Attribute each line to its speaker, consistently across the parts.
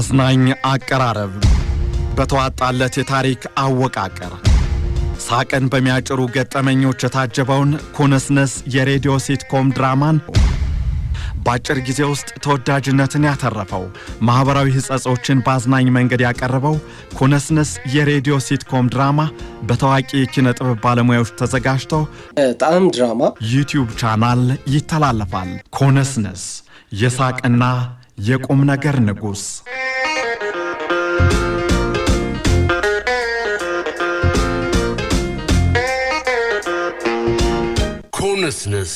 Speaker 1: ባዝናኝ አቀራረብ በተዋጣለት የታሪክ አወቃቀር ሳቅን በሚያጭሩ ገጠመኞች የታጀበውን ኩንስንስ የሬዲዮ ሲትኮም ድራማን በአጭር ጊዜ ውስጥ ተወዳጅነትን ያተረፈው ማህበራዊ ህጸጾችን ባዝናኝ መንገድ ያቀረበው ኩንስንስ የሬዲዮ ሲትኮም ድራማ በታዋቂ ኪነ ጥበብ ባለሙያዎች ተዘጋጅቶ
Speaker 2: ጣዕም ድራማ
Speaker 1: ዩቲዩብ ቻናል ይተላለፋል። ኩንስንስ የሳቅና የቁም ነገር ንጉስ።
Speaker 3: ኩንስንስ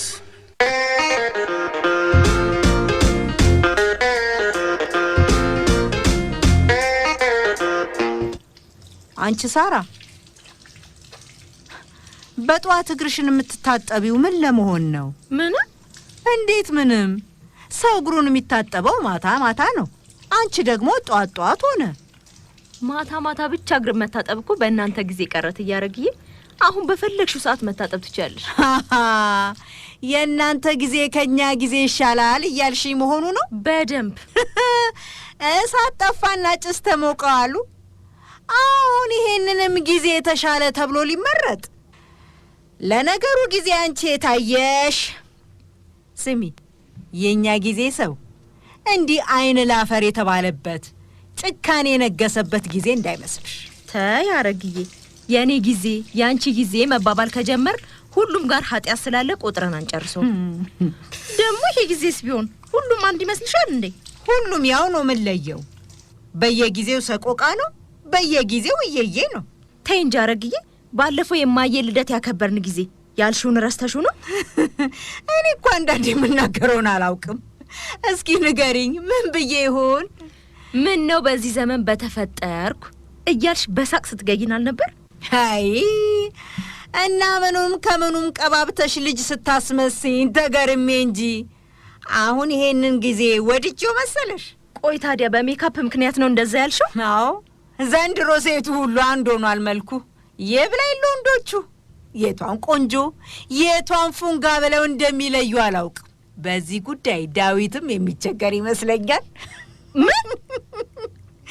Speaker 4: አንቺ ሳራ በጧት እግርሽን የምትታጠቢው ምን ለመሆን ነው?
Speaker 5: ምን?
Speaker 4: እንዴት ምንም? ሰው እግሩን የሚታጠበው ማታ ማታ ነው። አንቺ ደግሞ ጧት ጧት ሆነ።
Speaker 5: ማታ ማታ ብቻ እግር መታጠብ እኮ በእናንተ ጊዜ ቀረት እያረግዬ አሁን በፈለግሽው ሰዓት መታጠብ ትችያለሽ።
Speaker 4: የእናንተ ጊዜ ከኛ ጊዜ ይሻላል እያልሽኝ መሆኑ ነው?
Speaker 5: በደንብ
Speaker 4: እሳት ጠፋና ጭስ ተሞቀዋሉ። አሁን ይሄንንም ጊዜ የተሻለ ተብሎ ሊመረጥ። ለነገሩ ጊዜ አንቺ የታየሽ። ስሚ፣ የኛ ጊዜ ሰው እንዲህ አይን ላፈር የተባለበት ጭካኔ የነገሰበት ጊዜ እንዳይመስልሽ።
Speaker 5: ተይ አረግዬ፣ የኔ ጊዜ ያንቺ ጊዜ መባባል ከጀመር ሁሉም ጋር ኃጢያት ስላለ ቆጥረን አንጨርሶ። ደግሞ ይሄ ጊዜስ ቢሆን ሁሉም አንድ ይመስልሻል እንዴ?
Speaker 4: ሁሉም ያው ነው። ምን ለየው? በየጊዜው ሰቆቃ ነው፣ በየጊዜው እየየ ነው።
Speaker 5: ተይ እንጂ አረግዬ፣ ባለፈው የማየ ልደት ያከበርን ጊዜ ያልሽውን ረስተሽው ነው?
Speaker 4: እኔ እኮ አንዳንዴ የምናገረውን አላውቅም። እስኪ ንገሪኝ፣ ምን ብዬ ይሆን?
Speaker 5: ምን ነው በዚህ ዘመን በተፈጠርኩ እያልሽ በሳቅ ስትገይን አልነበር?
Speaker 4: አይ እና ምኑም ከምኑም ቀባብተሽ ልጅ ስታስመስኝ ተገርሜ እንጂ አሁን ይሄንን ጊዜ ወድጄው መሰለሽ?
Speaker 5: ቆይ ታዲያ በሜካፕ ምክንያት ነው እንደዛ ያልሽው?
Speaker 4: አዎ፣ ዘንድሮ ሴቱ ሁሉ አንድ ሆኗል መልኩ። የብላይ ለወንዶቹ የቷን ቆንጆ የቷን ፉንጋ ብለው እንደሚለዩ አላውቅም። በዚህ ጉዳይ ዳዊትም የሚቸገር ይመስለኛል።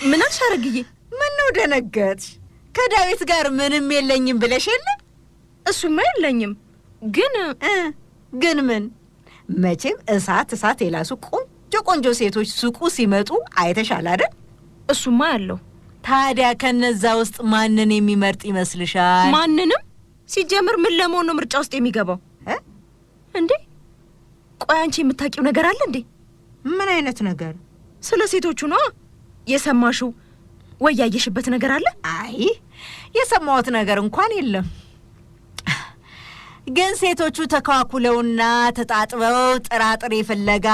Speaker 5: ምን አልሽ አረግዬ?
Speaker 4: ምን ነው ደነገጥሽ? ከዳዊት ጋር ምንም የለኝም ብለሽ የለ?
Speaker 5: እሱማ የለኝም፣ ግን
Speaker 4: ምን? መቼም እሳት የላሱ ቆንጆ ቆንጆ ሴቶች ሱቁ ሲመጡ አይተሻል አይደል?
Speaker 5: እሱማ ያለው።
Speaker 4: ታዲያ ከነዛ ውስጥ ማንን የሚመርጥ ይመስልሻል?
Speaker 5: ማንንም። ሲጀምር ምን ለመሆን ነው ምርጫ ውስጥ የሚገባው እንዴ? ቆይ አንቺ የምታውቂው ነገር አለ እንዴ?
Speaker 4: ምን አይነት ነገር?
Speaker 5: ስለ ሴቶቹ ነው የሰማሽው ወይ ያየሽበት ነገር አለ?
Speaker 4: አይ የሰማሁት ነገር እንኳን የለም። ግን ሴቶቹ ተካኩለውና ተጣጥበው ጥራጥሬ ፍለጋ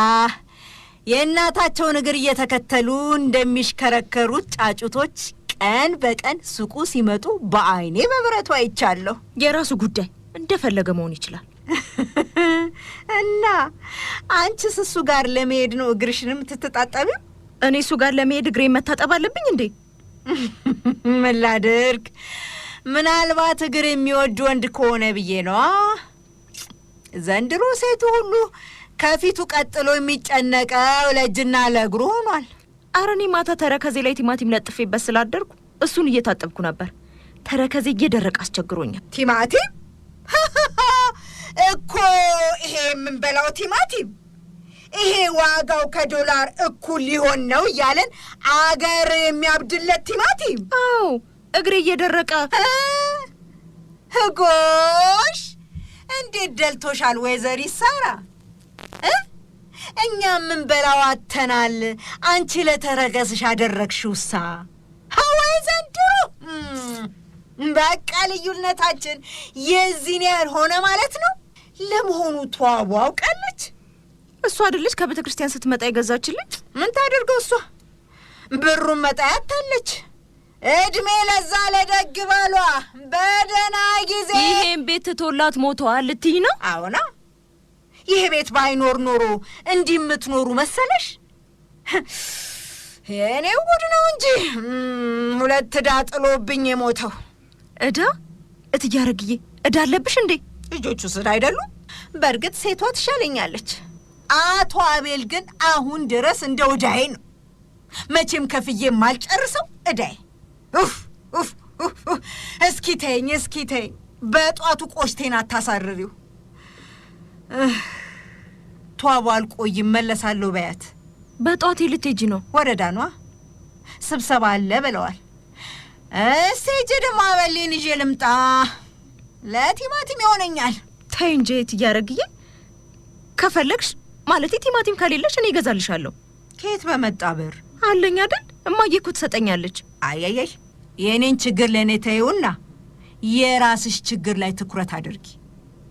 Speaker 4: የእናታቸውን እግር እየተከተሉ እንደሚሽከረከሩት ጫጩቶች ቀን በቀን ሱቁ ሲመጡ በአይኔ በብረቱ አይቻለሁ።
Speaker 5: የራሱ ጉዳይ፣ እንደፈለገ መሆን ይችላል።
Speaker 4: እና አንቺስ እሱ ጋር ለመሄድ ነው እግርሽንም ትተጣጠቢው?
Speaker 5: እኔ እሱ ጋር ለመሄድ እግሬን መታጠብ አለብኝ እንዴ?
Speaker 4: ምን ላድርግ? ምናልባት እግር የሚወድ ወንድ ከሆነ ብዬ ነው። ዘንድሮ ሴቱ ሁሉ ከፊቱ ቀጥሎ የሚጨነቀው ለእጅና ለእግሩ ሆኗል።
Speaker 5: ኧረ እኔ ማታ ተረከዜ ላይ ቲማቲም ለጥፌበት ስላደርኩ እሱን እየታጠብኩ ነበር። ተረከዜ እየደረቀ አስቸግሮኛል።
Speaker 4: ቲማቲም እኮ ይሄ የምንበላው ቲማቲም፣ ይሄ ዋጋው ከዶላር እኩል ሊሆን ነው እያለን አገር የሚያብድለት ቲማቲም።
Speaker 5: አዎ፣ እግሬ እየደረቀ።
Speaker 4: ህጎሽ እንዴት ደልቶሻል ወይዘሪት ሳራ? እኛ የምንበላው አተናል፣ አንቺ ለተረከዝሽ አደረግሽውሳ። ሀዋይ ዘንድሮ በቃ ልዩነታችን የዚህን ያህል ሆነ ማለት ነው። ለመሆኑ ተዋቡ አውቃለች?
Speaker 5: እሷ አይደለች ከቤተ ክርስቲያን ስትመጣ የገዛችልኝ?
Speaker 4: ምን ታደርገው እሷ ብሩን መጣያ አታለች። እድሜ ለዛ ለደግ ባሏ በደህና ጊዜ
Speaker 5: ይሄን ቤት ትቶላት ሞተዋል ልትይ ነው?
Speaker 4: አዎና፣ ይሄ ቤት ባይኖር ኖሮ እንዲህ የምትኖሩ መሰለሽ? እኔ ጉድ ነው እንጂ ሁለት ዕዳ ጥሎብኝ የሞተው።
Speaker 5: ዕዳ? እትዬ አረግዬ ዕዳ አለብሽ እንዴ?
Speaker 4: ልጆቹ ስለ አይደሉ? በእርግጥ ሴቷ ትሻለኛለች። አቶ አቤል ግን አሁን ድረስ እንደ ወዳይ ነው። መቼም ከፍዬ ማልጨርሰው እዳይ። ኡፍ ኡፍ ኡፍ እስኪ ተይኝ በጧቱ ቆሽቴን አታሳርሪው። ቷባ አልቆይም መለሳለሁ በያት።
Speaker 5: በጧት ልትሄጂ ነው?
Speaker 4: ወረዳኗ ስብሰባ አለ ብለዋል። እሴጅ ደግሞ አበሌን ይዤ ልምጣ፣ ለቲማቲም ይሆነኛል።
Speaker 5: ተይ እንጂ እያረግዬ ከፈለግሽ ማለት ቲማቲም ከሌለሽ እኔ እገዛልሻለሁ።
Speaker 4: ከየት በመጣ ብር
Speaker 5: አለኝ አይደል? እማዬ እኮ ትሰጠኛለች።
Speaker 4: አያያይ የኔን ችግር ለኔ ተይውና የራስሽ ችግር ላይ ትኩረት አድርጊ።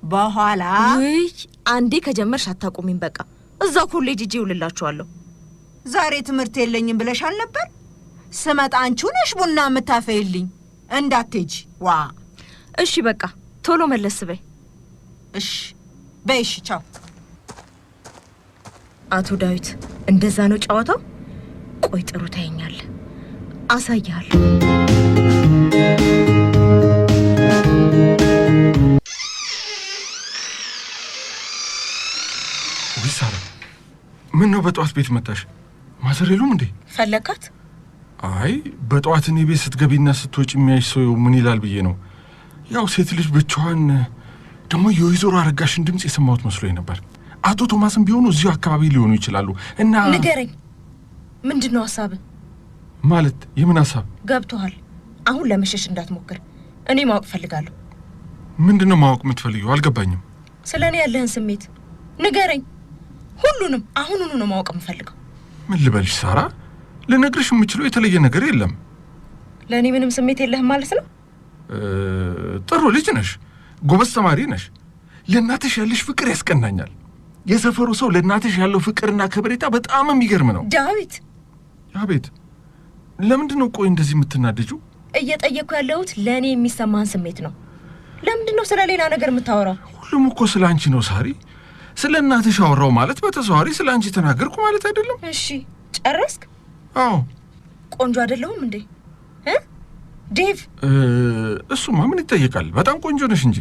Speaker 4: በኋላ
Speaker 5: ውይ አንዴ ከጀመርሽ አታቆሚም። በቃ እዛው ኮሌጅ ሂጅ ይውልላችኋለሁ።
Speaker 4: ዛሬ ትምህርት የለኝም ብለሻል ነበር። ስመጣ አንቺው ነሽ ቡና የምታፈይልኝ። እንዳትሄጂ ዋ።
Speaker 5: እሺ በቃ ቶሎ መለስ በይ።
Speaker 4: እሺ በይሽ። ቻው።
Speaker 5: አቶ ዳዊት እንደዛ ነው ጨዋታው? ቆይ ጥሩ ታየኛለህ፣ አሳያለሁ።
Speaker 2: ዊሳራ ምን ነው በጠዋት ቤት መጣሽ? ማዘር የሉም እንዴ?
Speaker 5: ፈለካት?
Speaker 2: አይ በጠዋት እኔ ቤት ስትገቢና ስትወጪ የሚያይሽ ሰው ምን ይላል ብዬ ነው። ያው ሴት ልጅ ብቻዋን ደግሞ የወይዘሮ አረጋሽን ድምፅ የሰማሁት መስሎኝ ነበር። አቶ ቶማስም ቢሆኑ እዚሁ አካባቢ ሊሆኑ ይችላሉ። እና
Speaker 5: ንገረኝ፣ ምንድነው ሐሳብህ?
Speaker 2: ማለት የምን ሐሳብ?
Speaker 5: ገብቶሃል? አሁን ለመሸሽ እንዳትሞክር። እኔ ማወቅ ፈልጋለሁ።
Speaker 2: ምንድነው ማወቅ የምትፈልጊው? አልገባኝም።
Speaker 5: ስለኔ ያለህን ስሜት ንገረኝ። ሁሉንም አሁኑኑ ነው ማወቅ የምፈልገው።
Speaker 2: ምን ልበልሽ ሳራ? ልነግርሽ የምችለው የተለየ ነገር የለም።
Speaker 5: ለእኔ ምንም ስሜት የለህም ማለት ነው?
Speaker 2: ጥሩ ልጅ ነሽ፣ ጎበዝ ተማሪ ነሽ። ለእናትሽ ያለሽ ፍቅር ያስቀናኛል። የሰፈሩ ሰው ለእናትሽ ያለው ፍቅርና ከበሬታ በጣም የሚገርም ነው።
Speaker 5: ዳዊት።
Speaker 2: አቤት። ለምንድን ነው ቆይ እንደዚህ የምትናደጂው?
Speaker 5: እየጠየቅኩ ያለሁት ለእኔ የሚሰማህን ስሜት ነው። ለምንድን ነው ስለ ሌላ ነገር የምታወራው?
Speaker 2: ሁሉም እኮ ስለ አንቺ ነው ሳሪ። ስለ እናትሽ አወራው ማለት በተዘዋዋሪ ስለ አንቺ ተናገርኩ ማለት አይደለም?
Speaker 5: እሺ ጨረስክ?
Speaker 2: አዎ።
Speaker 5: ቆንጆ አይደለሁም እንዴ ዴቭ?
Speaker 2: እሱማ ምን ይጠየቃል? በጣም ቆንጆ ነሽ እንጂ።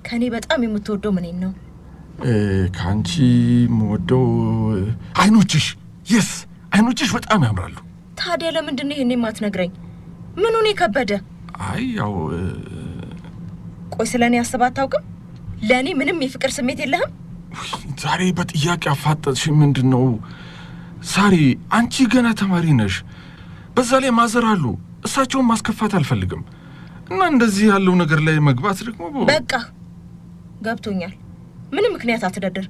Speaker 5: ከኔ በጣም የምትወደው ምንን ነው?
Speaker 2: ከአንቺ የምወደው አይኖችሽ። የስ አይኖችሽ በጣም ያምራሉ።
Speaker 5: ታዲያ ለምንድን ነው ይሄን የማትነግረኝ? ምኑን የከበደ?
Speaker 2: አይ ያው
Speaker 5: ቆይ ስለኔ አስበህ አታውቅም? ለኔ ምንም የፍቅር ስሜት የለህም?
Speaker 2: ዛሬ በጥያቄ አፋጠጥሽ። ምንድነው ሳሪ? አንቺ ገና ተማሪ ነሽ። በዛ ላይ ማዘር አሉ። እሳቸውን ማስከፋት አልፈልግም እና እንደዚህ ያለው ነገር ላይ መግባት ደግሞ
Speaker 5: በቃ ገብቶኛል። ምንም ምክንያት አትደርድር።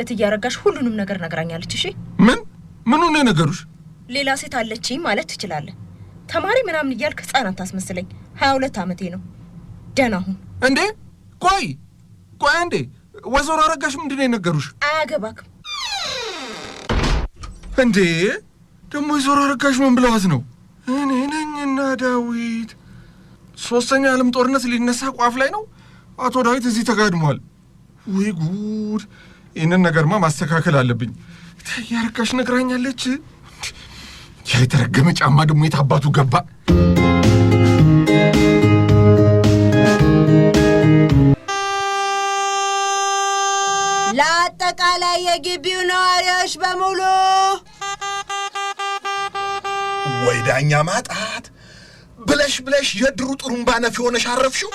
Speaker 5: እትያረጋሽ ሁሉንም ነገር ነግራኛለች። እሺ
Speaker 2: ምኑን ነው ነገሩሽ?
Speaker 5: ሌላ ሴት አለችኝ ማለት ትችላለህ። ተማሪ ምናምን እያልክ ህፃን አታስመስለኝ። 22 ዓመቴ ነው። ደህና ሁን።
Speaker 2: እንዴ ቆይ እንዴ ወይዘሮ አረጋሽ ምንድን ነው የነገሩሽ?
Speaker 5: አያገባክም
Speaker 2: እንዴ። ደግሞ ወይዘሮ አረጋሽ ምን ብለዋት ነው? እኔ ነኝና ዳዊት። ሶስተኛ ዓለም ጦርነት ሊነሳ ቋፍ ላይ ነው። አቶ ዳዊት እዚህ ተጋድሟል። ወይ ጉድ! ይህንን ነገርማ ማስተካከል አለብኝ። ያረጋሽ ነግራኛለች። ያ የተረገመ ጫማ ደግሞ የት አባቱ ገባ?
Speaker 4: ለአጠቃላይ የግቢው ነዋሪዎች በሙሉ
Speaker 6: ወይ ዳኛ ማጣት ብለሽ የድሩ ጥሩምባ ነፊ ሆነሽ አረፍሽው።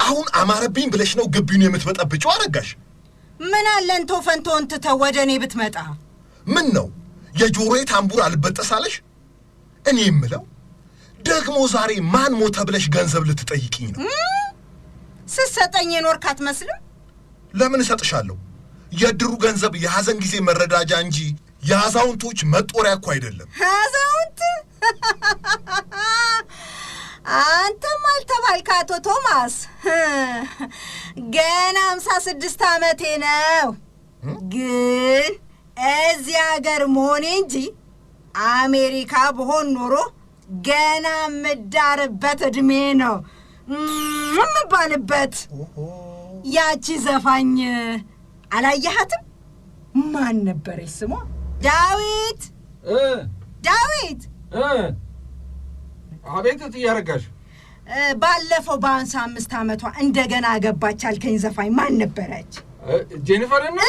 Speaker 6: አሁን አማረብኝ ብለሽ ነው ግቢውን የምትበጠብጪው አረጋሽ?
Speaker 4: ምን አለን ተፈንቶን ትተው ወደ እኔ ብትመጣ?
Speaker 6: ምን ነው የጆሮዬ ታምቡር አልበጠሳለሽ? እኔ የምለው ደግሞ ዛሬ ማን ሞተ ብለሽ ገንዘብ ልትጠይቂኝ ነው?
Speaker 4: ስትሰጠኝ የኖርክ አትመስልም?
Speaker 6: ለምን እሰጥሻለሁ? የድሩ ገንዘብ የሐዘን ጊዜ መረዳጃ እንጂ የአዛውንቶች መጦሪያ እኮ አይደለም።
Speaker 4: አዛውንት? አንተም አልተባልክ አቶ ቶማስ። ገና 56 ዓመቴ ነው። ግን እዚህ ሀገር መሆኔ እንጂ አሜሪካ ብሆን ኖሮ ገና ምዳርበት እድሜ ነው ምባልበት። ያቺ ዘፋኝ አላየሃትም? ማን ነበረች ስሟ? ዳዊት ዳዊት።
Speaker 2: አቤት እትያረጋሽ።
Speaker 4: ባለፈው በ55 ዓመቷ እንደገና ገባች አልከኝ ዘፋኝ ማን ነበረች?
Speaker 2: ጄኒፈር ነው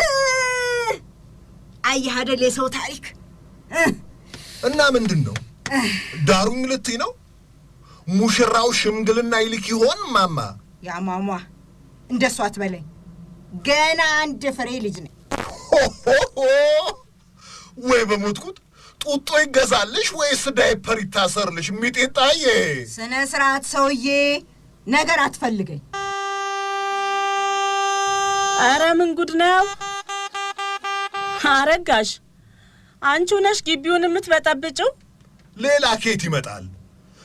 Speaker 4: አየህ አይደል የሰው ታሪክ
Speaker 6: እና ምንድነው ዳሩኝ ልትይ ነው? ሙሽራው ሽምግልና ይልክ ይሆን ማማ?
Speaker 4: ያማማ እንደሷ አትበለኝ። ገና አንድ ፍሬ ልጅ ነኝ።
Speaker 6: ወይ በሞትኩት ጡጦ ይገዛልሽ ወይስ ዳይፐር ይታሰርልሽ? ሚጤጣዬ
Speaker 4: ስነ ስርዓት ሰውዬ፣ ነገር አትፈልገኝ።
Speaker 7: አረ ምን ጉድ ነው አረጋሽ! አንቺ ነሽ ግቢውን የምትበጠብጪው?
Speaker 6: ሌላ ኬት ይመጣል?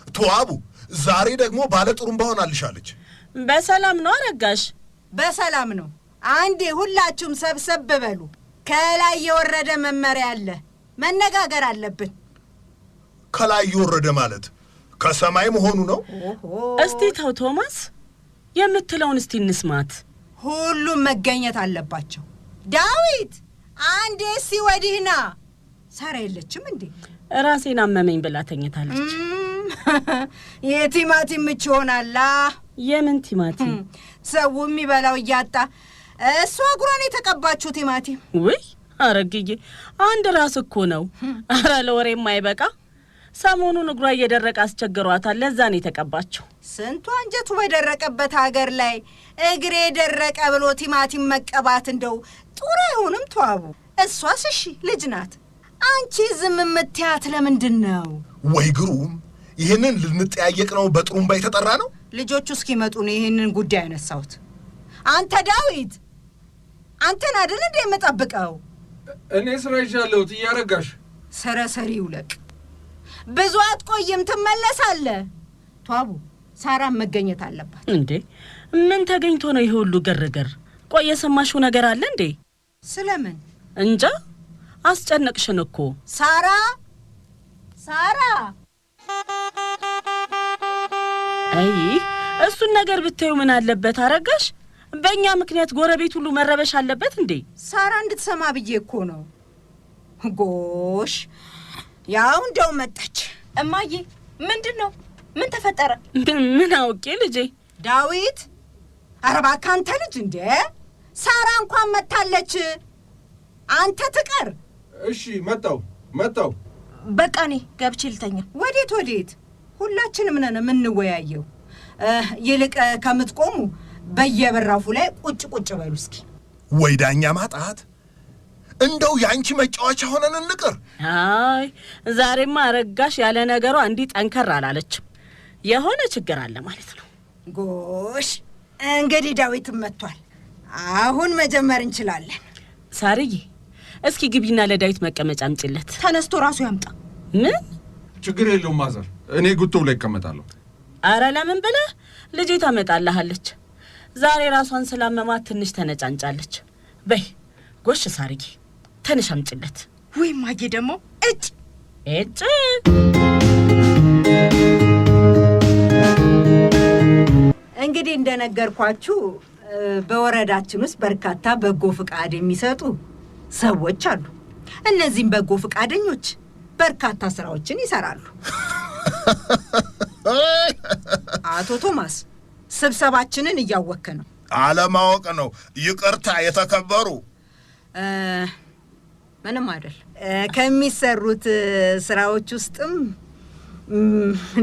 Speaker 6: ተዋቡ ዛሬ ደግሞ ባለ ጥሩምባ ሆናልሻለች።
Speaker 7: በሰላም ነው አረጋሽ?
Speaker 4: በሰላም ነው። አንዴ ሁላችሁም ሰብሰብ በሉ። ከላይ የወረደ መመሪያ አለ፣ መነጋገር አለብን።
Speaker 6: ከላይ የወረደ ማለት ከሰማይ መሆኑ ነው?
Speaker 7: እስቲ ተው ቶማስ፣ የምትለውን እስቲ እንስማት።
Speaker 4: ሁሉም መገኘት አለባቸው። ዳዊት አንዴ እስቲ ወዲህና። ሳራ የለችም እንዴ?
Speaker 7: ራሴን አመመኝ ብላ ተኝታለች።
Speaker 4: የቲማቲም ምች ሆናላ።
Speaker 7: የምን ቲማቲም?
Speaker 4: ሰው የሚበላው እያጣ እሷ እግሯን የተቀባችው ቲማቲም።
Speaker 7: ውይ አረግዬ፣ አንድ ራስ እኮ ነው። አረ ለወሬ የማይበቃ ሰሞኑን እግሯ እየደረቀ አስቸግሯታል። ለዛ ነው የተቀባችው።
Speaker 4: ስንቱ አንጀቱ በደረቀበት ሀገር ላይ እግሬ ደረቀ ብሎ ቲማቲም መቀባት እንደው ጥሩ አይሆንም። ተዋቡ፣ እሷስ እሺ ልጅ ናት። አንቺ ዝም የምትያት ለምንድን ነው?
Speaker 6: ወይ ግሩም፣ ይህንን ልንጠያየቅ ነው በጥሩምባ የተጠራ ነው።
Speaker 4: ልጆቹ እስኪመጡ ነው ይህንን ጉዳይ ያነሳሁት። አንተ ዳዊት፣ አንተን አይደል እንደ የምጠብቀው?
Speaker 2: እኔ ስራ ይዣለሁ። እያረጋሽ
Speaker 4: ሰረሰሪ ውለቅ። ብዙ አትቆይም፣ ትመለሳለህ። ተዋቡ፣ ሳራም መገኘት አለባት።
Speaker 7: እንዴ ምን ተገኝቶ ነው ይሄ ሁሉ ግርግር? ቆይ የሰማሽው ነገር አለ እንዴ?
Speaker 4: ስለምን?
Speaker 7: እንጃ፣ አስጨነቅሽን እኮ።
Speaker 4: ሳራ ሳራ!
Speaker 7: አይ እሱን ነገር ብታዩ ምን አለበት አረጋሽ? በእኛ ምክንያት ጎረቤት ሁሉ መረበሽ አለበት እንዴ?
Speaker 4: ሳራ እንድትሰማ ብዬ እኮ ነው። ጎሽ፣ ያው እንደው መጣች።
Speaker 5: እማዬ ምንድን ነው? ምን ተፈጠረ?
Speaker 7: ምን አውቄ ልጄ።
Speaker 4: ዳዊት፣ ኧረ እባክህ አንተ ልጅ እንዴ! ሳራ እንኳን መታለች። አንተ ትቀር።
Speaker 2: እሺ፣ መጣው።
Speaker 5: በቃ እኔ ገብቼ ልተኛ።
Speaker 4: ወዴት? ሁላችንም ነን የምንወያየው። ይልቅ ከምትቆሙ በየበራፉ ላይ ቁጭ በሉ እስኪ።
Speaker 6: ወይ ዳኛ ማጣት፣ እንደው ያንቺ መጫወቻ ሆነን እንቅር።
Speaker 7: አይ ዛሬማ አረጋሽ ያለ ነገሯ እንዲህ ጠንከር አላለችም። የሆነ ችግር አለ ማለት ነው።
Speaker 4: ጎሽ፣ እንግዲህ ዳዊትም መጥቷል። አሁን መጀመር እንችላለን።
Speaker 7: ሳርዬ፣ እስኪ ግቢና ለዳዊት መቀመጫ አምጪለት።
Speaker 5: ተነስቶ ራሱ ያምጣ።
Speaker 7: ምን
Speaker 2: ችግር የለውም ማዘር፣ እኔ ጉቶው ላይ እቀመጣለሁ።
Speaker 7: አረ ለምን ብለህ ልጄ ታመጣልሃለች። ዛሬ ራሷን ስላመማት ትንሽ ተነጫንጫለች። በይ ጎሽ ሳርዬ፣ ተነሽ አምጪለት።
Speaker 5: ወይ ማጌ ደግሞ እጭ
Speaker 4: እንግዲህ እንደነገርኳችሁ በወረዳችን ውስጥ በርካታ በጎ ፍቃድ የሚሰጡ ሰዎች አሉ። እነዚህም በጎ ፍቃደኞች በርካታ ስራዎችን ይሰራሉ። አቶ ቶማስ፣ ስብሰባችንን እያወክ ነው።
Speaker 6: አለማወቅ ነው። ይቅርታ የተከበሩ።
Speaker 4: ምንም አይደል። ከሚሰሩት ስራዎች ውስጥም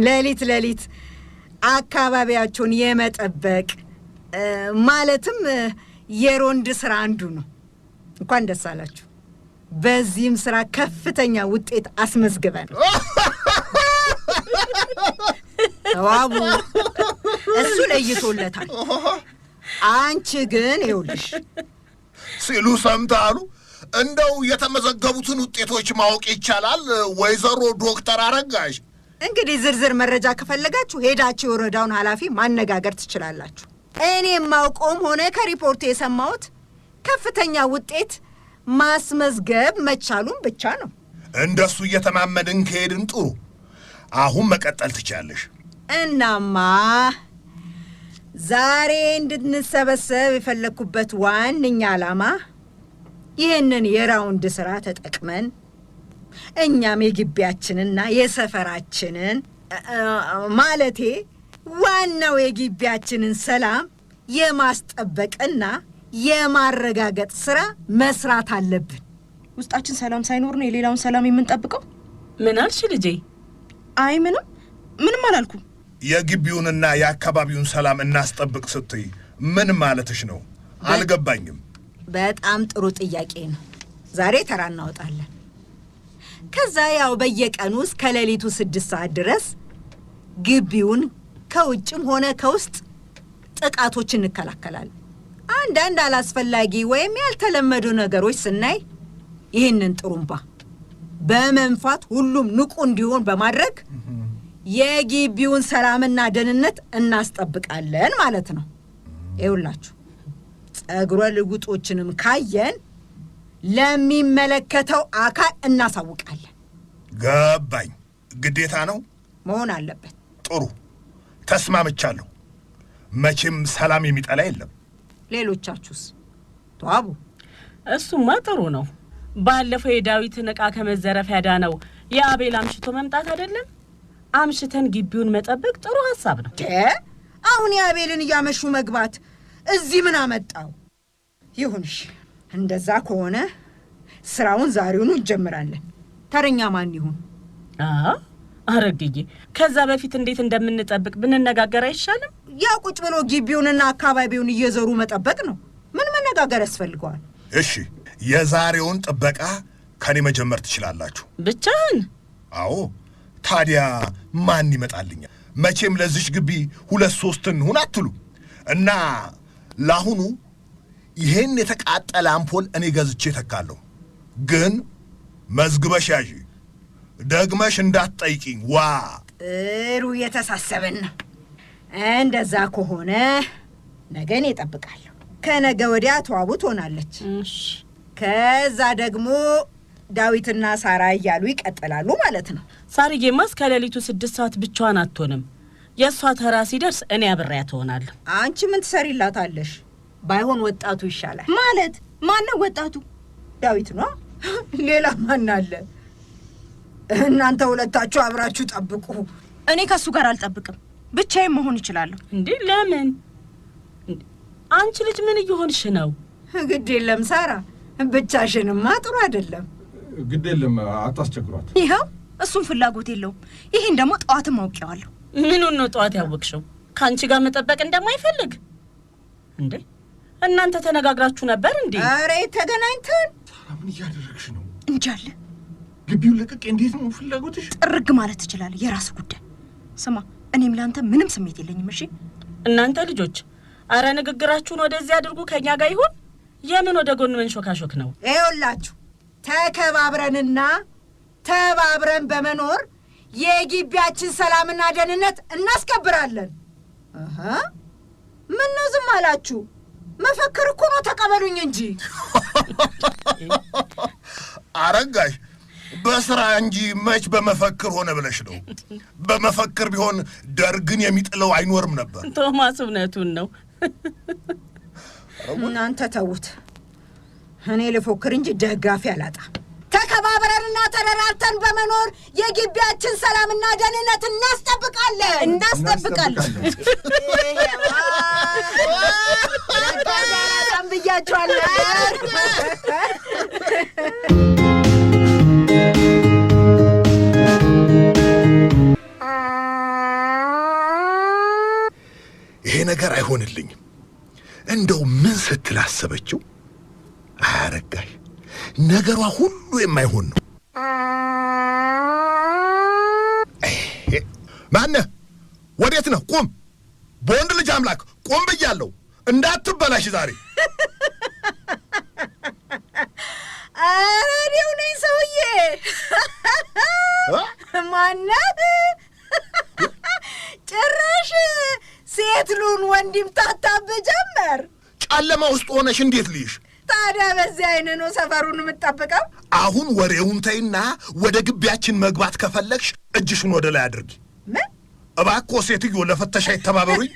Speaker 4: ሌሊት አካባቢያቸውን የመጠበቅ ማለትም የሮንድ ስራ አንዱ ነው። እንኳን ደስ አላችሁ። በዚህም ስራ ከፍተኛ ውጤት አስመዝግበን ተዋቡ፣ እሱ ለይቶለታል። አንቺ ግን ይኸውልሽ
Speaker 6: ሲሉ ሰምታሉ። እንደው የተመዘገቡትን ውጤቶች ማወቅ ይቻላል ወይዘሮ ዶክተር አረጋሽ?
Speaker 4: እንግዲህ ዝርዝር መረጃ ከፈለጋችሁ ሄዳችሁ የወረዳውን ኃላፊ ማነጋገር ትችላላችሁ። እኔ የማውቀውም ሆነ ከሪፖርቱ የሰማሁት ከፍተኛ ውጤት ማስመዝገብ መቻሉን ብቻ ነው።
Speaker 6: እንደሱ እየተማመድን ከሄድን ጥሩ። አሁን መቀጠል ትቻለሽ።
Speaker 4: እናማ ዛሬ እንድንሰበሰብ የፈለግኩበት ዋነኛ ዓላማ ይህንን የራውንድ ሥራ ተጠቅመን እኛም የግቢያችንና የሰፈራችንን ማለቴ ዋናው የግቢያችንን ሰላም የማስጠበቅና የማረጋገጥ ሥራ መስራት አለብን።
Speaker 5: ውስጣችን ሰላም ሳይኖር ነው የሌላውን ሰላም የምንጠብቀው?
Speaker 7: ምን አልሽ ልጄ?
Speaker 5: አይ ምንም አላልኩም።
Speaker 6: የግቢውንና የአካባቢውን ሰላም እናስጠብቅ ስትይ ምን ማለትሽ ነው? አልገባኝም።
Speaker 4: በጣም ጥሩ ጥያቄ ነው። ዛሬ ተራ እናወጣለን። ከዛ ያው በየቀኑ እስከ ሌሊቱ 6 ሰዓት ድረስ ግቢውን ከውጭም ሆነ ከውስጥ ጥቃቶች እንከላከላለን። አንዳንድ አላስፈላጊ ወይም ያልተለመዱ ነገሮች ስናይ ይህንን ጥሩምባ በመንፋት ሁሉም ንቁ እንዲሆን በማድረግ የግቢውን ሰላምና ደህንነት እናስጠብቃለን ማለት ነው። ይኸውላችሁ ጸጉረ ልውጦችንም ካየን ለሚመለከተው አካል እናሳውቃለን።
Speaker 6: ገባኝ። ግዴታ ነው
Speaker 4: መሆን አለበት።
Speaker 6: ጥሩ ተስማምቻለሁ። መቼም ሰላም የሚጠላ የለም።
Speaker 4: ሌሎቻችሁስ? ተዋቡ።
Speaker 7: እሱማ ጥሩ ነው። ባለፈው የዳዊትን ዕቃ ከመዘረፍ ያዳነው የአቤል አምሽቶ መምጣት አይደለም? አምሽተን ግቢውን መጠበቅ ጥሩ ሐሳብ ነው።
Speaker 4: አሁን የአቤልን እያመሹ መግባት እዚህ ምን አመጣው? ይሁንሽ፣ እንደዛ ከሆነ ስራውን ዛሬውኑ እንጀምራለን። ተረኛ ማን ይሁን?
Speaker 7: አረግዬ፣ ከዛ በፊት እንዴት እንደምንጠብቅ ብንነጋገር አይሻልም?
Speaker 4: ያ ቁጭ ብሎ ግቢውንና አካባቢውን እየዞሩ መጠበቅ ነው። ምን መነጋገር ያስፈልገዋል?
Speaker 6: እሺ፣ የዛሬውን ጥበቃ ከኔ መጀመር ትችላላችሁ።
Speaker 7: ብቻህን?
Speaker 6: አዎ። ታዲያ ማን ይመጣልኛል? መቼም ለዚች ግቢ 2-3 እንሁን አትሉ እና ለአሁኑ ይሄን የተቃጠለ አምፖል እኔ ገዝቼ ተካለሁ። ግን መዝግበሽ ያዢ፣ ደግመሽ እንዳትጠይቂኝ። ዋ
Speaker 4: ጥሩ የተሳሰብን ነው። እንደዛ ከሆነ ነገ እኔ እጠብቃለሁ። ከነገ ወዲያ ተዋቡ ትሆናለች። ከዛ ደግሞ ዳዊትና ሳራ እያሉ ይቀጥላሉ ማለት ነው።
Speaker 7: ሳርዬማ እስከ ሌሊቱ 6 ሰዓት ብቻዋን አትሆንም። የእሷ ተራ ሲደርስ እኔ አብሬያት እሆናለሁ።
Speaker 4: አንቺ ምን ትሰሪላታለሽ? ባይሆን ወጣቱ ይሻላል።
Speaker 5: ማለት ማነው ወጣቱ?
Speaker 4: ዳዊት ነው። ሌላ ማን አለ? እናንተ ሁለታችሁ አብራችሁ ጠብቁ።
Speaker 5: እኔ ከሱ ጋር አልጠብቅም። ብቻዬን መሆን እችላለሁ።
Speaker 7: እንዴ ለምን? አንቺ ልጅ ምን እየሆንሽ ነው?
Speaker 4: ግድ የለም ሳራ፣ ብቻሽንማ ጥሩ አይደለም።
Speaker 2: ግድ የለም አታስቸግሯት።
Speaker 5: ይኸው እሱም ፍላጎት የለውም። ይሄን ደግሞ ጠዋትም አውቄዋለሁ።
Speaker 7: ምኑን ነው ጠዋት ያወቅሽው? ከአንቺ ጋር መጠበቅ እንደማይፈልግ እንዴ? እናንተ ተነጋግራችሁ ነበር እንዴ?
Speaker 4: አሬ ተገናኝተን።
Speaker 2: ሳራ ምን እያደረግሽ ነው?
Speaker 5: እንጃለ።
Speaker 2: ግቢውን ለቅቄ እንዴት ነው ፍላጎትሽ?
Speaker 5: ጥርግ ማለት ትችላለህ። የራስ ጉዳይ። ስማ፣ እኔም ላንተ ምንም ስሜት የለኝም። እሺ
Speaker 7: እናንተ ልጆች፣ አረ ንግግራችሁን ወደዚህ አድርጉ። ከኛ ጋር ይሁን። የምን ወደ ጎን መንሾካሾክ ነው?
Speaker 4: ይኸውላችሁ ተከባብረንና ተባብረን በመኖር የግቢያችን ሰላምና ደህንነት እናስከብራለን። ምን ነው ዝም አላችሁ? መፈክር እኮ ነው፣ ተቀበሉኝ እንጂ።
Speaker 6: አረጋሽ፣ በስራ እንጂ መች በመፈክር ሆነ ብለሽ ነው? በመፈክር ቢሆን ደርግን የሚጥለው አይኖርም ነበር።
Speaker 7: ቶማስ እውነቱን ነው።
Speaker 4: እናንተ ተዉት። እኔ ልፎክር እንጂ ደጋፊ አላጣም። ተከባብረንና ተደራርተን በመኖር የግቢያችን ሰላምና ደህንነት እናስጠብቃለን። በጣም ብያችኋለሁ።
Speaker 6: ይሄ ነገር አይሆንልኝም። እንደው ምን ስትል አሰበችው? አረጋሽ፣ ነገሯ ሁሉ የማይሆን ነው። ማነህ? ወዴት ነህ? ቁም! በወንድ ልጅ አምላክ ቁም ብያለሁ። እንዳትበላሽ ዛሬ።
Speaker 4: ኧረ እኔው ነኝ ሰውዬ። ማናት? ጭራሽ ሴት ሉን ወንድም ታታብህ ጀመር።
Speaker 6: ጨለማ ውስጥ ሆነሽ እንዴት ልይሽ?
Speaker 4: ታዲያ በዚህ አይነት ነው ሰፈሩን የምትጠብቀው?
Speaker 6: አሁን ወሬውን ተይና ወደ ግቢያችን መግባት ከፈለግሽ እጅሽን ወደ ላይ አድርጊ።
Speaker 4: ምን?
Speaker 6: እባክዎ ሴትዮ ለፍተሻ ይተባበሩኝ።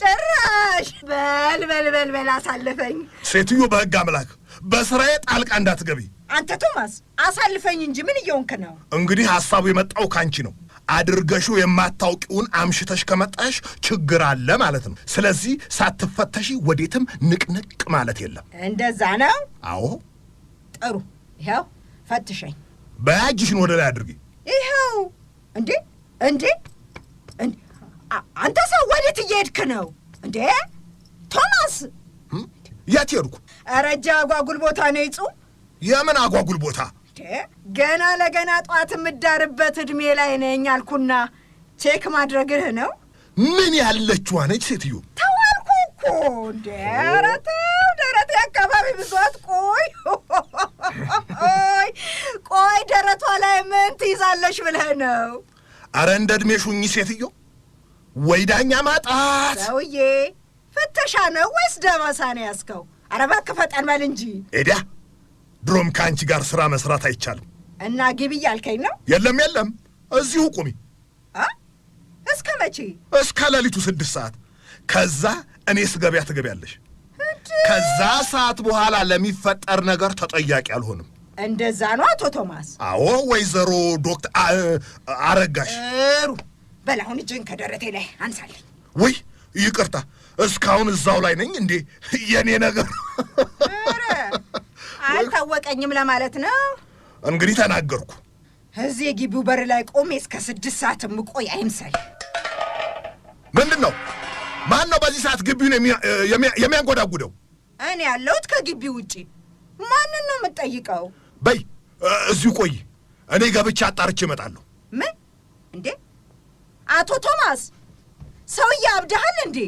Speaker 4: ጭራሽ በል አሳልፈኝ።
Speaker 6: ሴትዮ በሕግ አምላክ በስራዬ ጣልቃ እንዳትገቢ።
Speaker 4: አንተ ቶማስ አሳልፈኝ እንጂ ምን እየሆንክ ነው?
Speaker 6: እንግዲህ ሐሳቡ የመጣው ካንቺ ነው። አድርገሽው የማታውቂውን አምሽተሽ ከመጣሽ ችግር አለ ማለት ነው። ስለዚህ ሳትፈተሺ ወዴትም ንቅንቅ ማለት የለም።
Speaker 4: እንደዛ ነው?
Speaker 6: አዎ።
Speaker 4: ጥሩ ይኸው ፈትሸኝ።
Speaker 6: በእጅሽን ወደ ላይ አድርጊ።
Speaker 4: ይኸው እንዴ እንዴ አንተ ሰው ወዴት እየሄድክ ነው እንዴ? ቶማስ
Speaker 6: የት ሄድኩ?
Speaker 4: ኧረ እጅ አጓጉል ቦታ ነው ይጹ።
Speaker 6: የምን አጓጉል ቦታ?
Speaker 4: ገና ለገና ጧት የምዳርበት ዕድሜ ላይ ነኝ አልኩና ቼክ ማድረግህ ነው።
Speaker 6: ምን ያለችዋ ነች ሴትዮ?
Speaker 4: ተዋልኩ እኮ እንዴ! ኧረ ተው ደረቴ አካባቢ ብዙት ቆይ ደረቷ ላይ ምን ትይዛለሽ ብለህ ነው?
Speaker 6: አረ እንደ ዕድሜ ሹኝ ሴትዮ፣ ወይ ዳኛ ማጣት።
Speaker 4: ሰውዬ ፍተሻ ነው ወይስ ደመሳ ነው ያዝከው? አረ እባክህ ፈጠን በል እንጂ።
Speaker 6: ኤዲያ ድሮም ከአንቺ ጋር ሥራ መሥራት አይቻልም።
Speaker 4: እና ግቢ እያልከኝ ነው?
Speaker 6: የለም የለም፣ እዚሁ ቁሚ።
Speaker 4: እስከ መቼ?
Speaker 6: እስከ ሌሊቱ 6 ሰዓት። ከዛ እኔ ስገቢያ ትገቢያለሽ። ከዛ ሰዓት በኋላ ለሚፈጠር ነገር ተጠያቂ አልሆንም።
Speaker 4: እንደዛ ነው አቶ ቶማስ?
Speaker 6: አዎ ወይዘሮ ዶክተር አረጋሽ።
Speaker 4: ጥሩ በል አሁን እጅን ከደረቴ ላይ አንሳለኝ።
Speaker 6: ወይ ይቅርታ፣ እስካሁን እዛው ላይ ነኝ እንዴ? የኔ ነገር
Speaker 4: አልታወቀኝም ለማለት ነው።
Speaker 6: እንግዲህ ተናገርኩ።
Speaker 4: እዚህ የግቢው በር ላይ ቆሜ እስከ 6 ሰዓት የምቆይ አይምሰል።
Speaker 6: ምንድን ነው? ማን ነው በዚህ ሰዓት ግቢውን የሚያንጎዳጉደው?
Speaker 4: እኔ ያለሁት ከግቢው ውጪ። ማንን ነው የምትጠይቀው?
Speaker 6: በይ እዚሁ ቆይ፣ እኔ ገብቼ አጣርቼ እመጣለሁ።
Speaker 4: ምን እንዴ? አቶ ቶማስ ሰውዬ አብደሃል እንዴ?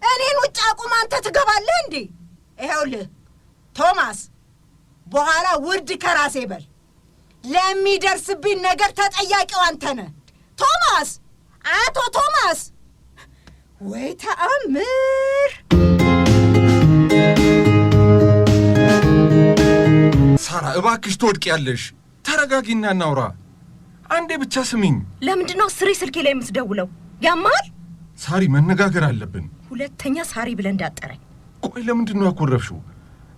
Speaker 4: እኔን ውጭ አቁም፣ አንተ ትገባለህ እንዴ? ይኸውልህ ቶማስ፣ በኋላ ውርድ ከራሴ በል። ለሚደርስብኝ ነገር ተጠያቂው አንተ ነህ ቶማስ። አቶ ቶማስ፣ ወይ ተአምር!
Speaker 2: ሳራ እባክሽ ትወድቂያለሽ። ተረጋጊና እናውራ። አንዴ ብቻ ስሚኝ።
Speaker 5: ለምንድን ነው ስሪ ስልኬ ላይ የምትደውለው? ያማል።
Speaker 2: ሳሪ መነጋገር አለብን።
Speaker 5: ሁለተኛ ሳሪ ብለህ እንዳጠረኝ።
Speaker 2: ቆይ ለምንድን ነው ያኮረፍሽው?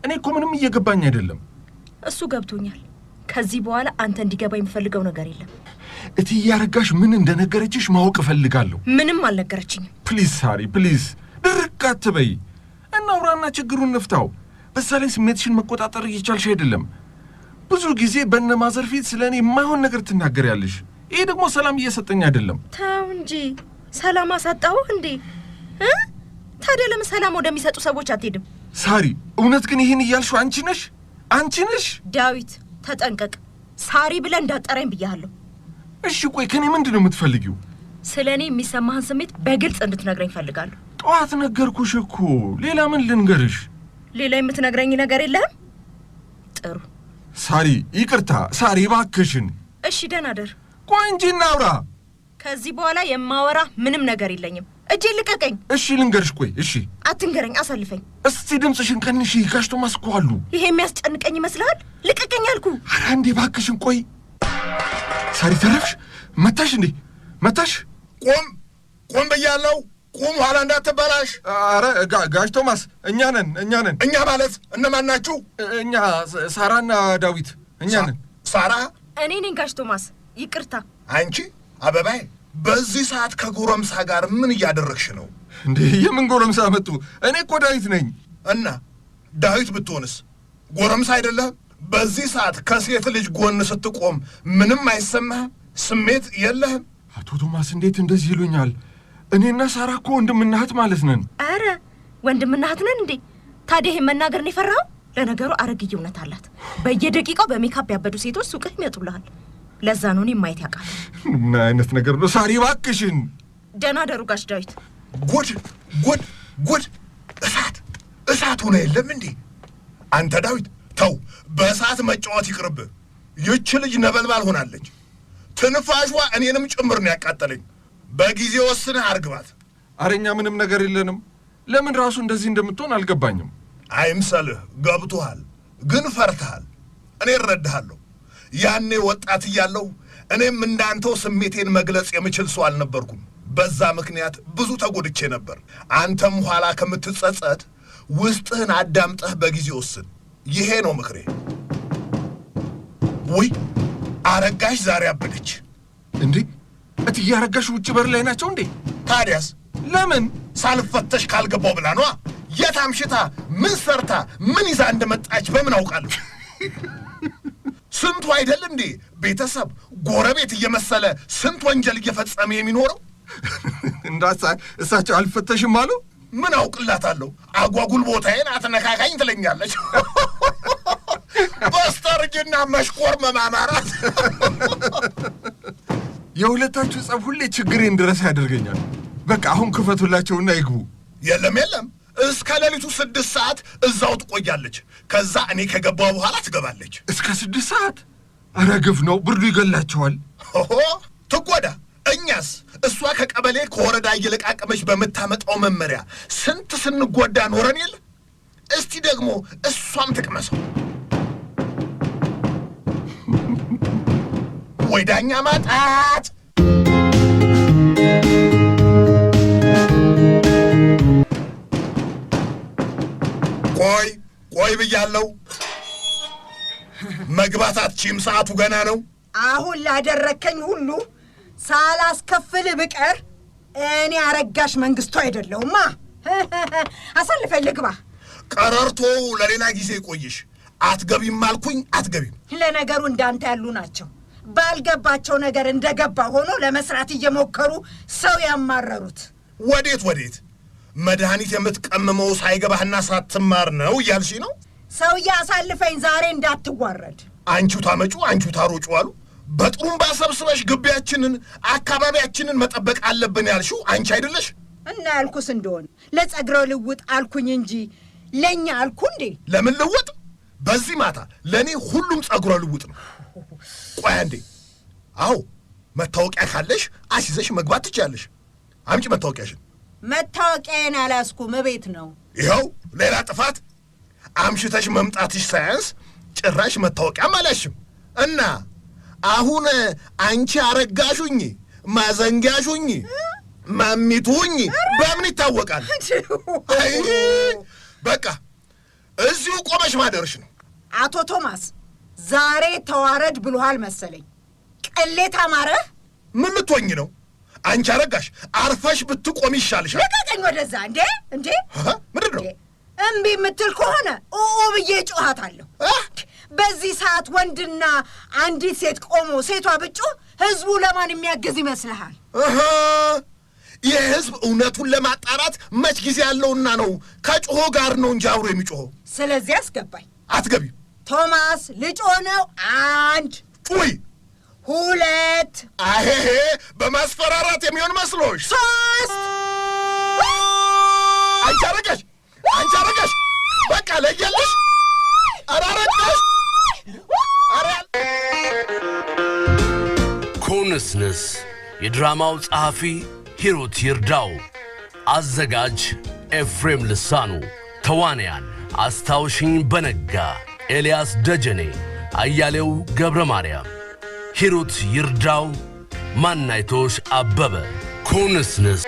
Speaker 2: እኔ እኮ ምንም እየገባኝ አይደለም።
Speaker 5: እሱ ገብቶኛል። ከዚህ በኋላ አንተ እንዲገባ የምፈልገው ነገር የለም።
Speaker 2: እትዬ አረጋሽ ምን እንደነገረችሽ ማወቅ እፈልጋለሁ።
Speaker 5: ምንም አልነገረችኝም።
Speaker 2: ፕሊዝ ሳሪ ፕሊዝ፣ ድርቅ አትበይ። እናውራና ችግሩን እንፍታው። በዛ ላይ ስሜትሽን መቆጣጠር እየቻልሽ አይደለም። ብዙ ጊዜ በነማዘር ፊት ስለ እኔ የማይሆን ነገር ትናገሪያለሽ። ይሄ ደግሞ ሰላም እየሰጠኝ አይደለም።
Speaker 5: ተው እንጂ ሰላም አሳጣሁህ እንዴ? ታዲያ ለምን ሰላም ወደሚሰጡ ሰዎች አትሄድም?
Speaker 2: ሳሪ እውነት ግን ይህን እያልሽው አንቺ ነሽ? አንቺ ነሽ?
Speaker 5: ዳዊት ተጠንቀቅ። ሳሪ ብለህ እንዳጠራኝ ብያለሁ።
Speaker 2: እሺ ቆይ ከኔ ምንድን ነው የምትፈልጊው?
Speaker 5: ስለ እኔ የሚሰማህን ስሜት በግልጽ እንድትነግረኝ እፈልጋለሁ።
Speaker 2: ጠዋት ነገርኩሽ እኮ። ሌላ ምን ልንገርሽ?
Speaker 5: ሌላ የምትነግረኝ ነገር የለህም? ጥሩ
Speaker 2: ሳሪ ይቅርታ። ሳሪ እባክሽን።
Speaker 5: እሺ ደህና ደር።
Speaker 2: ቆይ እንጂ እናውራ።
Speaker 5: ከዚህ በኋላ የማወራ ምንም ነገር የለኝም። እጄን ልቀቀኝ።
Speaker 2: እሺ ልንገርሽ። ቆይ እሺ
Speaker 5: አትንገረኝ፣ አሳልፈኝ።
Speaker 2: እስቲ ድምፅሽን ቀንሺ። ጋሽ ቶማስ እኮ አሉ።
Speaker 5: ይሄ የሚያስጨንቀኝ ይመስልሃል? ልቀቀኝ አልኩ።
Speaker 2: ኧረ እንዴ እባክሽን። ቆይ ሳሪ ተረፍሽ? መታሽ እንዴ? መታሽ?
Speaker 6: ቆም ብያለሁ። ቁም፣ ኋላ እንዳትበላሽ።
Speaker 2: ኧረ ጋሽ ቶማስ እኛ ነን።
Speaker 6: እኛ ማለት እነማን ናችሁ?
Speaker 2: እኛ ሳራና ዳዊት እኛ ነን።
Speaker 6: ሳራ?
Speaker 5: እኔ ነኝ ጋሽ ቶማስ። ይቅርታ።
Speaker 6: አንቺ አበባዬ፣ በዚህ ሰዓት ከጎረምሳ ጋር ምን እያደረግሽ ነው?
Speaker 2: እንዴ የምን ጎረምሳ መጡ? እኔ እኮ ዳዊት ነኝ።
Speaker 6: እና ዳዊት ብትሆንስ ጎረምሳ አይደለህም? በዚህ ሰዓት ከሴት ልጅ ጎን ስትቆም ምንም አይሰማህም? ስሜት የለህም?
Speaker 2: አቶ ቶማስ እንዴት እንደዚህ ይሉኛል? እኔና ሳራ እኮ ወንድምና እህት ማለት ነን።
Speaker 5: አረ ወንድምና እህት ነን እንዴ? ታዲያ ይሄን መናገር ነው የፈራኸው? ለነገሩ አረግዬ እውነት አላት። በየደቂቃው በሜካፕ ያበዱ ሴቶች ሱቅህ ይመጡልሃል። ለዛ ነው እኔ ማየት ያውቃል።
Speaker 2: ምን አይነት ነገር ነው? ሳሪ እባክሽን።
Speaker 5: ደህና ደሩ ጋሽ ዳዊት።
Speaker 6: ጉድ! እሳት ሆነ የለም እንዴ? አንተ ዳዊት ተው፣ በእሳት መጫወት ይቅርብህ። ይህች ልጅ ነበልባል ሆናለች። ትንፋሿ እኔንም ጭምር ነው ያቃጠለኝ። በጊዜ ወስነህ አርግባት።
Speaker 2: አረኛ ምንም ነገር የለንም። ለምን ራሱ እንደዚህ እንደምትሆን አልገባኝም።
Speaker 6: አይምሰልህ፣ ገብቶሃል፣ ግን ፈርተሃል። እኔ እረድሃለሁ። ያኔ ወጣት እያለሁ እኔም እንዳንተው ስሜቴን መግለጽ የምችል ሰው አልነበርኩም። በዛ ምክንያት ብዙ ተጎድቼ ነበር። አንተም ኋላ ከምትጸጸት ውስጥህን አዳምጠህ በጊዜ ወስን። ይሄ ነው ምክሬ። ውይ አረጋሽ ዛሬ አበደች
Speaker 2: እንዴ? እትዬ አረጋሽ ውጭ በር ላይ ናቸው እንዴ?
Speaker 6: ታዲያስ
Speaker 2: ለምን?
Speaker 6: ሳልፈተሽ ካልገባው ብላ ነዋ። የት አምሽታ ምን ሰርታ ምን ይዛ እንደመጣች በምን አውቃለሁ? ስንቱ አይደል እንዴ ቤተሰብ ጎረቤት እየመሰለ ስንት ወንጀል እየፈጸመ የሚኖረው?
Speaker 2: እሳቸው አልፈተሽም አሉ?
Speaker 6: ምን አውቅላታለሁ? አጓጉል ቦታዬን አትነካካኝ ትለኛለች። በስተርጅና መሽቆር መማማራት።
Speaker 2: የሁለታችሁ ጸብ ሁሌ ችግሬን ድረስ ያደርገኛል። በቃ አሁን ክፈቱላቸውና ይግቡ።
Speaker 6: የለም እስከ ሌሊቱ 6 ሰዓት እዛው ትቆያለች። ከዛ እኔ ከገባው በኋላ ትገባለች።
Speaker 2: እስከ 6 ሰዓት? ኧረ ግፍ ነው፣ ብርዱ ይገላቸዋል።
Speaker 6: ትጎዳ። እኛስ እሷ ከቀበሌ ከወረዳ እየለቃቀመች በምታመጣው መመሪያ ስንት ስንጎዳ ኖረን የለ? እስቲ ደግሞ እሷም ትቅመሰው። ወይ ዳኛ ማጣት። ቆይ ብያለሁ። መግባት አትችይም፣ ሰዓቱ ገና ነው።
Speaker 4: አሁን ላደረከኝ ሁሉ ሳላስከፍል ብቀር እኔ አረጋሽ መንግስቱ አይደለሁማ። አሳልፈኝ ልግባ።
Speaker 6: ቀረርቶ ለሌላ ጊዜ ቆይሽ። አትገቢም አልኩኝ፣ አትገቢም።
Speaker 4: ለነገሩ እንዳንተ ያሉ ናቸው ባልገባቸው ነገር እንደገባ ሆኖ ለመስራት እየሞከሩ ሰው ያማረሩት።
Speaker 6: ወዴት መድኃኒት የምትቀምመው ሳይገባህና ሳትማር ነው እያልሽ ነው?
Speaker 4: ሰውዬ አሳልፈኝ፣ ዛሬ እንዳትዋረድ።
Speaker 6: አንቺው ታመጩ አንቺው ታሮጩ አሉ። በጥሩምባ ሰብስበሽ ግቢያችንን አካባቢያችንን መጠበቅ አለብን ያልሽው አንቺ አይደለሽ?
Speaker 4: እና ያልኩስ እንደሆነ ለጸጉረ ልውጥ አልኩኝ እንጂ ለኛ አልኩ እንዴ?
Speaker 6: ለምን ልውጥ? በዚህ ማታ ለኔ ሁሉም ጸጉረ ልውጥ ነው። ቆይ አንዴ። አዎ መታወቂያ ካለሽ አስይዘሽ መግባት ትችያለሽ። አምጪ መታወቂያሽን።
Speaker 4: መታወቂያን አላስኩም፣ ቤት ነው።
Speaker 6: ይኸው ሌላ ጥፋት። አምሽተሽ መምጣትሽ ሳያንስ ጭራሽ መታወቂያም አላሽም። እና አሁን አንቺ አረጋሹኝ ማዘንጋሹኝ ማሚቱኝ በምን ይታወቃል? በቃ እዚሁ ቆመሽ ማደርሽ ነው።
Speaker 4: አቶ ቶማስ ዛሬ ተዋረድ ብሎሃል መሰለኝ። ቅሌት አማረህ።
Speaker 6: ምን ልትሆኝ ነው? አንቺ አረጋሽ አርፈሽ ብትቆም ይሻልሻል።
Speaker 4: ልቀቀኝ ወደዛ። እንዴ
Speaker 6: ምንድን ነው?
Speaker 4: እምቢ የምትል ከሆነ ብዬ ጮኻታለሁ። በዚህ ሰዓት ወንድና አንዲት ሴት ቆሞ ሴቷ ብጮህ ህዝቡ ለማን የሚያግዝ ይመስልሃል?
Speaker 6: ይህ ህዝብ እውነቱን ለማጣራት መች ጊዜ ያለውና ነው ከጮሆ ጋር ነው እንጂ አብሮ የሚጮኸው።
Speaker 4: ስለዚህ አስገባኝ።
Speaker 6: አትገቢም።
Speaker 4: ቶማስ ልጮህ ነው። 1
Speaker 6: ጩይ፣
Speaker 4: 2
Speaker 6: አሄሄ በማስፈራራት የሚሆን መስሎሽ?
Speaker 4: 3
Speaker 6: አንቺ አረጋሽ በቃ ለየለሽ። አረጋሽ
Speaker 3: ኮንስንስ የድራማው ጸሐፊ ሂሩት ይርዳው፣ አዘጋጅ ኤፍሬም ልሳኑ፣ ተዋንያን አስታውሽኝ በነጋ፣ ኤልያስ ደጀኔ፣ አያሌው ገብረ ማርያም፣ ሂሩት ይርዳው፣ ማናይቶሽ አበበ። ኮንስንስ